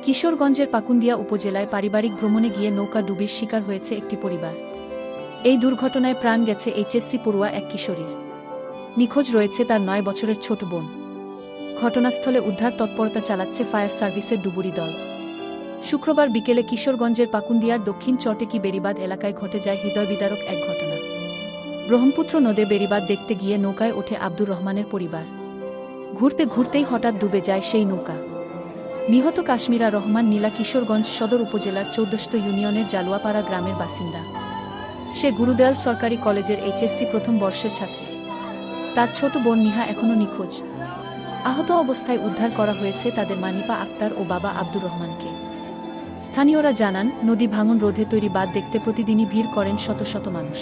কিশোরগঞ্জের পাকুন্দিয়া উপজেলায় পারিবারিক ভ্রমণে গিয়ে নৌকা ডুবির শিকার হয়েছে একটি পরিবার। এই দুর্ঘটনায় প্রাণ গেছে এইচএসসি পড়ুয়া এক কিশোরীর। নিখোঁজ রয়েছে তার ৯ বছরের ছোট বোন। ঘটনাস্থলে উদ্ধার তৎপরতা চালাচ্ছে ফায়ার সার্ভিসের ডুবুরি দল। শুক্রবার বিকেলে কিশোরগঞ্জের পাকুন্দিয়ার দক্ষিণ চটেকি বেড়িবাঁধ এলাকায় ঘটে যায় হৃদয়বিদারক এক ঘটনা। ব্রহ্মপুত্র নদে বেড়িবাঁধ দেখতে গিয়ে নৌকায় ওঠে আব্দুর রহমানের পরিবার। ঘুরতে ঘুরতেই হঠাৎ ডুবে যায় সেই নৌকা। নিহত কাশ্মীরা রহমান নীলা কিশোরগঞ্জ সদর উপজেলার ১৪শ ইউনিয়নের জালুয়াপাড়া গ্রামের বাসিন্দা। সে গুরুদয়াল সরকারি কলেজের এইচএসসি প্রথম বর্ষের ছাত্রী। তার ছোট বোন নিহা এখনও নিখোঁজ। আহত অবস্থায় উদ্ধার করা হয়েছে তাদের মানিপা আক্তার ও বাবা আব্দুর রহমানকে। স্থানীয়রা জানান, নদী ভাঙন রোধে তৈরি বাঁধ দেখতে প্রতিদিনই ভিড় করেন শত শত মানুষ।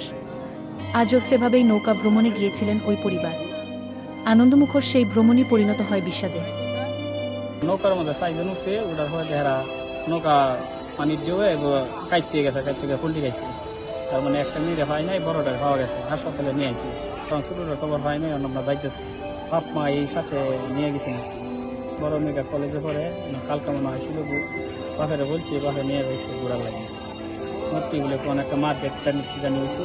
আজও সেভাবেই নৌকা ভ্রমণে গিয়েছিলেন ওই পরিবার। আনন্দমুখর সেই ভ্রমণই পরিণত হয় বিষাদে। নৌকার মধ্যে সাইজন উঠছে, ওটার পরে দেখা নৌকা পানির দিয়ে কাইতে গেছে, কাইতে গিয়ে ফুলটি গেছে। তার মানে একটা মেয়েরে হয় নাই, বড়টা খাওয়া গেছে, হাসপাতালে নিয়ে আসি। তখন ছোটোটার খবর হয় নাই, আমরা যাইতেছি। বাপ মা এই সাথে নিয়ে গেছি না, বড় মেয়েটা কলেজে পড়ে, কালকা মনে হয় ছিল, বাপেরা বলছি বাপে নিয়ে যাইছে ঘোরার লাগে। সত্যি বলে কোন একটা মার্কেট জানি হয়েছে।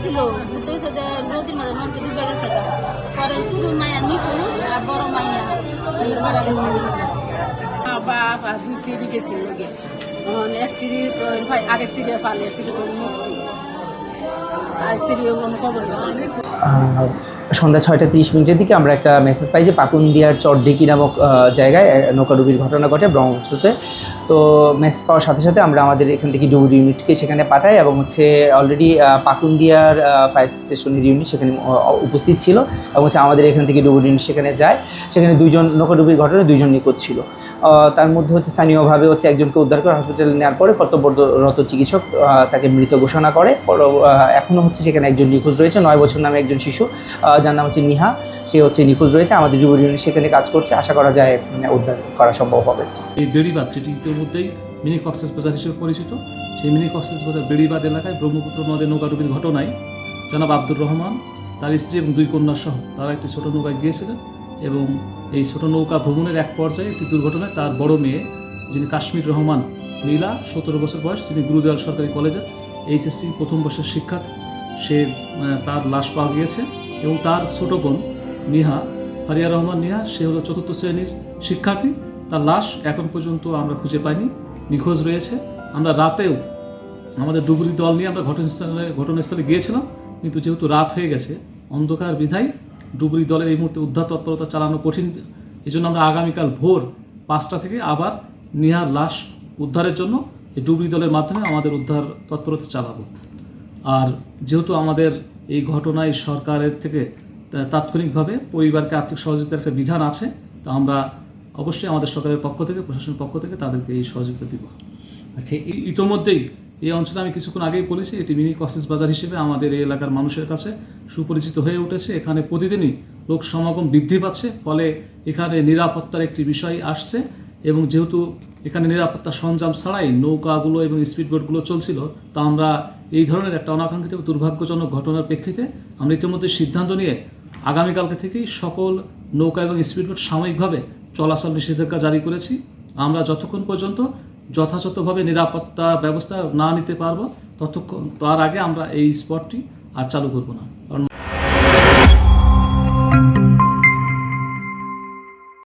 ছিল বুঝতেছে যে নদীর মধ্যে নদী ডুবে গেছে। পরে শুরু মায়া নিখোঁজ আর বড় মাইয়া মারা গেছে। বাপ আর 2 সিঁড়ি গেছিল, এক সিঁড়ি আরেক সিঁড়ি পালে সিঁড়ি মুক্তি আর সিঁড়ি কবর। সন্ধ্যা 6:30 দিকে আমরা একটা মেসেজ পাই যে পাকুন্দিয়ার চরঢেকি নামক জায়গায় নৌকাডুবির ঘটনা ঘটে ব্রহ্মপুত্রতে। তো মেসেজ পাওয়ার সাথে সাথে আমরা আমাদের এখান থেকে ডুবুরি ইউনিটকে সেখানে পাঠাই এবং অলরেডি পাকুন্দিয়ার ফায়ার স্টেশনের ইউনিট সেখানে উপস্থিত ছিল এবং আমাদের এখান থেকে ডুবুরি ইউনিট সেখানে যায়। সেখানে 2 জন নৌকাডুবির ঘটনায় 2 জন নিখোঁজ ছিল। তার মধ্যে স্থানীয়ভাবে একজনকে উদ্ধার করে হসপিটালে নেওয়ার পরে কর্তব্যরত চিকিৎসক তাকে মৃত ঘোষণা করে। এখনও সেখানে একজন নিখোঁজ রয়েছে, 9 বছর নামে একজন শিশু, যার নাম নিহা। সে নিখোঁজ রয়েছে। আমাদের ডুবুরি ইউনিট সেখানে কাজ করছে, আশা করা যায় উদ্ধার করা সম্ভব হবে। এই বেড়িবাঁধ, যেটি ইতিমধ্যেই মিনি কক্সবাজার হিসেবে পরিচিত, সেই মিনি কক্সবাজার বেড়িবাঁধ এলাকায় ব্রহ্মপুত্র নদে নৌকাডুবির ঘটনায় জনাব আব্দুর রহমান, তার স্ত্রী এবং 2 কন্যা সহ তারা একটি ছোট নৌকায় গিয়েছিলেন এবং এই ছোট নৌকা ভ্রমণের এক পর্যায়ে একটি দুর্ঘটনায় তার বড় মেয়ে, যিনি কাশ্মীর রহমান নীলা, 17 বছর বয়স, যিনি গুরুদয়াল সরকারি কলেজের এইচএসসি প্রথম বর্ষের শিক্ষার্থী, তার লাশ পাওয়া গিয়েছে এবং তার ছোট বোন নিহা, ফারিয়া রহমান নিহা, সে হলো 4র্থ শ্রেণীর শিক্ষার্থী। তার লাশ এখন পর্যন্ত আমরা খুঁজে পাইনি, নিখোঁজ রয়েছে। আমরা রাতেও আমাদের ডুবুরি দল নিয়ে আমরা ঘটনাস্থলে গিয়েছিলাম, কিন্তু যেহেতু রাত হয়ে গেছে, অন্ধকার বিধায় ডুবুরি দলের এই মুহূর্তে উদ্ধার তৎপরতা চালানো কঠিন। এই জন্য আমরা আগামীকাল ভোর 5টা থেকে আবার নিহার লাশ উদ্ধারের জন্য এই ডুবুরি দলের মাধ্যমে আমাদের উদ্ধার তৎপরতা চালাবো। আর যেহেতু আমাদের এই ঘটনায় সরকারের থেকে তাৎক্ষণিকভাবে পরিবারকে আর্থিক সহযোগিতার একটা বিধান আছে, তো আমরা অবশ্যই আমাদের সরকারের পক্ষ থেকে, প্রশাসনের পক্ষ থেকে তাদেরকে এই সহযোগিতা দিব। আচ্ছা, ইতোমধ্যেই এই অঞ্চলে আমি কিছুক্ষণ আগেই বলেছি, এটি মিনি কক্সবাজার হিসেবে আমাদের এই এলাকার মানুষের কাছে সুপরিচিত হয়ে উঠেছে। এখানে প্রতিদিনই লোক সমাগম বৃদ্ধি পাচ্ছে, ফলে এখানে নিরাপত্তার একটি বিষয় আসছে এবং যেহেতু এখানে নিরাপত্তা সরঞ্জাম ছাড়াই নৌকাগুলো এবং স্পিডবোটগুলো চলছিল, তা আমরা এই ধরনের একটা অনাকাঙ্ক্ষিত দুর্ভাগ্যজনক ঘটনার প্রেক্ষিতে আমরা ইতিমধ্যে সিদ্ধান্ত নিয়ে আগামীকালকে থেকেই সকল নৌকা এবং স্পিডবোট সাময়িকভাবে চলাচল নিষেধাজ্ঞা জারি করেছি। আমরা যতক্ষণ পর্যন্ত যথাযথভাবে নিরাপত্তা ব্যবস্থা না নিতে পারবো, তার আগে আমরা এই স্পটটি আর চালু করব না।